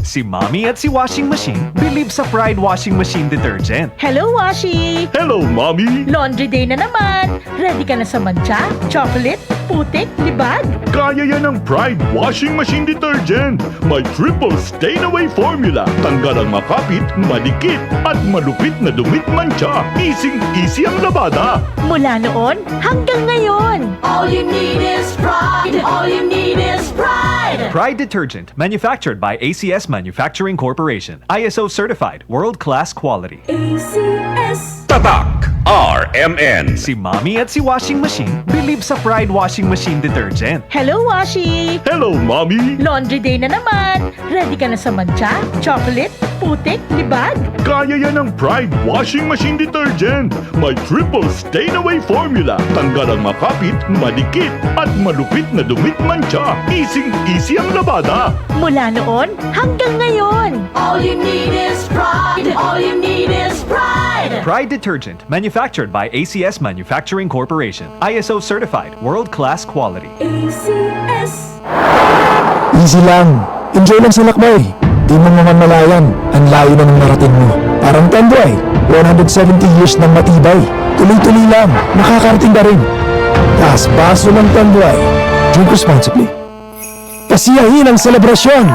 Si Mommy at si Washing Machine believe sa Pride Washing Machine Detergent. Hello, Washi! Hello, Mommy! Laundry day na naman! Ready ka na sa mancha, chocolate, putik, libag? Kaya yan ng Pride Washing Machine Detergent. May triple stain-away formula. Tanggal ang makapit, madikit, at malupit na dumit mancha. Easy ang labada. Mula noon hanggang ngayon. All you need is pride. All you need is pride. Pride Detergent, manufactured by ACS Manufacturing Corporation. ISO certified, world-class quality. ACS. Tatak RMN. Si Mommy at si Washing Machine believe sa Pride Washing Machine Detergent. Hello, Washi! Hello, Mommy! Laundry day na naman. Ready ka na sa mancha, chocolate, putik, libag? Kaya yan ng Pride Washing Machine Detergent. May triple stain-away formula. Tanggal ang makapit, madikit, at malupit na dumit mancha. Easy ang labada. Mula noon hanggang ngayon. All you need is pride. All you need is pride. Pride Detergent, manufactured by ACS Manufacturing Corporation. ISO certified, world-class quality. ACS. Easy lang. Enjoy lang sa lakbay. Di mo mamamalayan. Ang layo na ng narating mo. Parang Tanduay. 170 years ng matibay. Tuloy-tuloy lang. Makakarating ka rin. Tas baso ng Tanduay. Drink responsibly. Kasiyahin ang selebrasyon.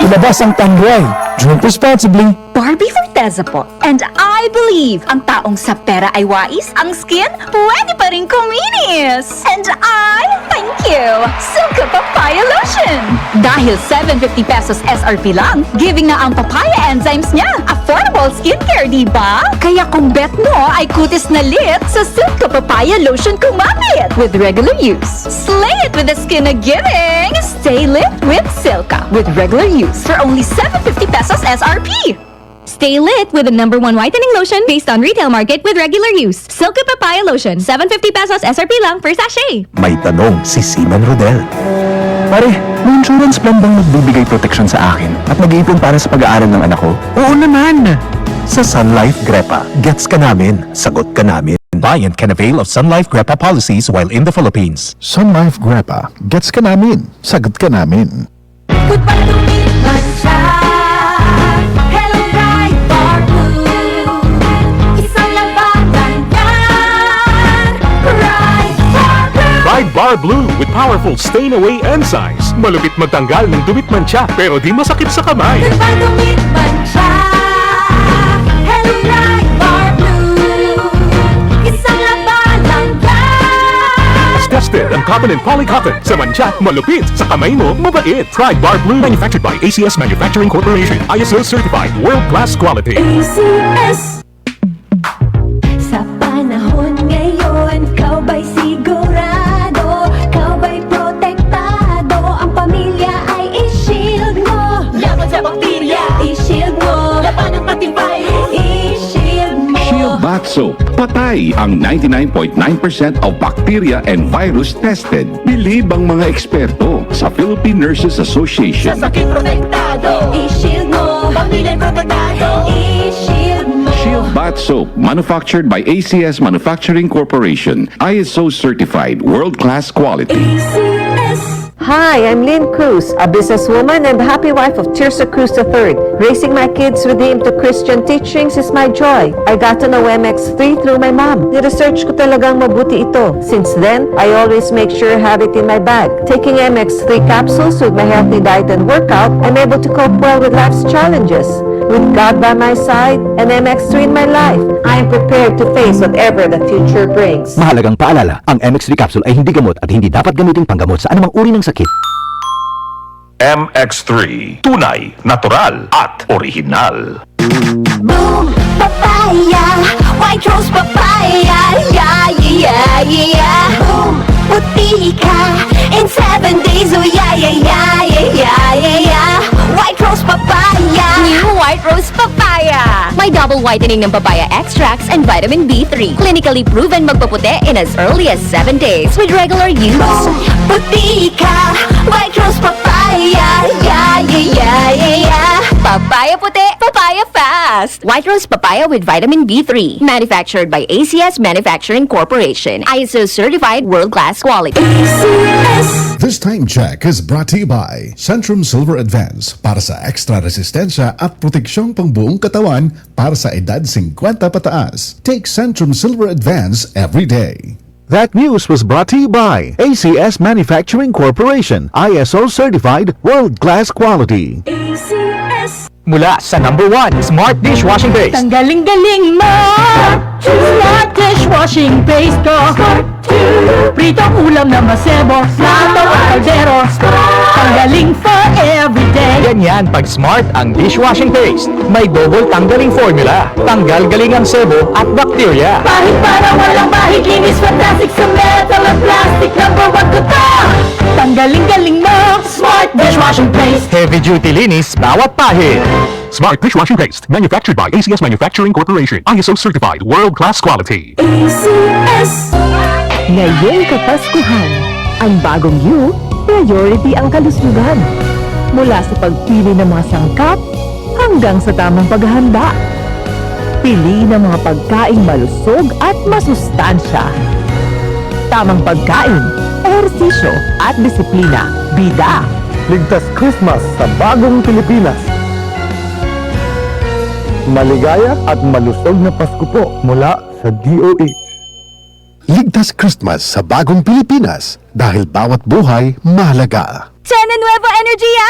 Ilabas ang Tanduay. Drink responsibly. Barbie Forteza po. And I believe ang taong sa pera ay wais, ang skin pwede pa rin kuminis. And I thank you, Silka Papaya Lotion. Dahil 750 pesos SRP lang, giving na ang papaya enzymes niya. Affordable skincare, di ba? Kaya kung bet mo ay kutis na lit, sa Silka Papaya Lotion kumapit. With regular use, slay it with the skin na giving. Stay lit with Silka. With regular use for only 750 pesos SRP. Stay lit with the #1 whitening lotion based on retail market with regular use. Silka Papaya Lotion, 750 pesos SRP lang per sachet. May tanong si Seaman Rodel. Pare, may insurance plan bang nagbibigay protection sa akin at nag-iipon para sa pag-aaral ng anak ko? Oo naman! Sa Sun Life Grepa, gets ka namin, sagot ka namin. Client can avail of Sun Life Grepa policies while in the Philippines. Sun Life Grepa, gets ka namin, sagot ka namin. Goodbye to me, mancha. Hello, bright bar blue. Isang labanan yan. Bright bar blue. Pride Bar Blue with powerful stain-away enzymes. Malupit magtanggal ng dumit mancha pero di masakit sa kamay. Goodbye to me, mancha. Hello, bright bar blue. Isang labanan yan. As tested ang cotton and polycotton. Sa mancha, malupit. Sa kamay mo, mabait. Pride Bar Blue manufactured by ACS Manufacturing Corporation. ISO certified, world-class quality. ACS. Sa panahon ngayon, kau ba'y sigurado? Kau ba'y protektado? Ang pamilya ay i-shield mo. Laban sa bakterya, i-shield mo. Laban ng matibay, i-shield mo. Shield Bath Soap. Patay ang 99.9% of bacteria and virus tested. Bilib ang mga eksperto sa Philippine Nurses Sa Association. sakit protektado, i-shield mo. Pamilya protektado, i-shield mo. Shield Bath Soap, manufactured by ACS Manufacturing Corporation. ISO certified, world-class quality. ACS. Hi, I'm Lynn Cruz, a businesswoman and the happy wife of Tirsa Cruz III. Raising my kids redeemed to Christian teachings is my joy. I got to know MX3 through my mom. Niresearch ko talagang mabuti ito. Since then, I always make sure I have it in my bag. Taking MX3 capsules with my healthy diet and workout, I'm able to cope well with life's challenges. With God by my side and MX3 in my life, I am prepared to face whatever the future brings. Mahalagang paalala, ang MX3 capsule ay hindi gamot at hindi dapat gamitin panggamot sa anumang uri ng sakit. MX3. Tunay, natural, at original. Boom, papaya, white rose papaya, yeah, yeah, yeah. Boom, puti ka in 7 days, oh yeah, yeah, yeah, yeah, yeah, yeah. White rose papaya. New White Rose Papaya. May double whitening ng papaya extracts and vitamin B3. Clinically proven magpaputi in as early as 7 days with regular use. Boom, puti ka, white rose papaya, yeah, yeah, yeah, yeah, yeah. Papaya puti, papaya Papaya Fast! White Rose Papaya with vitamin B3. Manufactured by ACS Manufacturing Corporation. ISO certified world-class quality. This time check is brought to you by Centrum Silver Advance para sa extra resistensya at proteksyong pangbuong katawan para sa edad 50 pataas. Take Centrum Silver Advance every day. That news was brought to you by ACS Manufacturing Corporation, ISO certified world-class quality. Mula sa number 1 Smart Dishwashing Base. Tanggaling-galing mo! Smart dishwashing paste ko. Pritong ulam na masebo. Plato at kaldero. Tanggaling for everyday. Ganyan pag Smart ang dishwashing paste. May double tanggaling formula. Tanggal galing ang sebo at bakterya. Pahit para walang bahid. Linis fantastic sa metal at plastic. Number 1 ko to. Tanggaling-galing mo! Smart dishwashing paste. Heavy duty linis bawat pahid. Smart Dishwashing Paste. Manufactured by ACS Manufacturing Corporation. ISO certified world-class quality. Ngayong Kapaskuhan, ang bagong you, priority ang kalusugan. Mula sa pagpili ng mga sangkap hanggang sa tamang paghahanda. Pili ng mga pagkaing malusog at masustansya. Tamang pagkain, ehersisyo at disiplina. Bida. Ligtas Christmas sa bagong Pilipinas. Maligaya at malusog na Pasko po mula sa DOH. Ligtas Christmas sa bagong Pilipinas dahil bawat buhay mahalaga. Tena Nuevo Energia!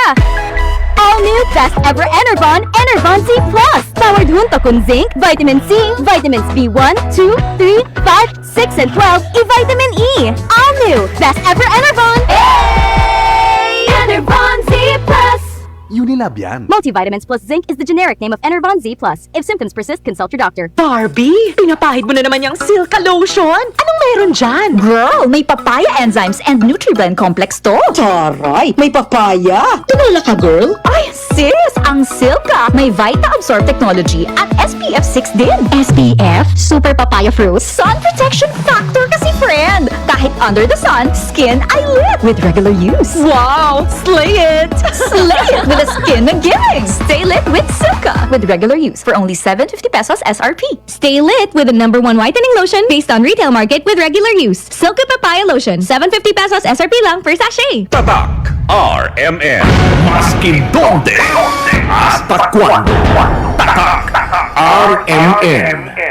All new best ever Enervon, Enervon Z Plus. Powered junto con zinc, vitamin C, vitamins B1, 2, 3, 5, 6, and 12, e-vitamin E. All new best ever Enervon. Hey! Enervon Z Plus. Unilab yan. Multivitamins plus zinc is the generic name of Enervon Z Plus. If symptoms persist, consult your doctor. Barbie, pinapahid mo na naman yung Silka Lotion. Anong meron dyan? Girl, may papaya enzymes and NutriBlend complex to. Taray, may papaya. Tinula ka, girl. Ay, sis! Ang Silka may Vita-Absorb technology at SPF 6 din. SPF? Super Papaya Fruit? Sun Protection Factor kasi, friend! Kahit under the sun, skin ay lit with regular use. Wow, slay it. Slay it with a skin na giving. Stay lit with Silka with regular use for only 750 pesos SRP. Stay lit with the #1 whitening lotion based on retail market with regular use. Silka Papaya Lotion, 750 pesos SRP lang per sachet. Tatak RMN. Maskin donde hasta cuando. Tatak RMN.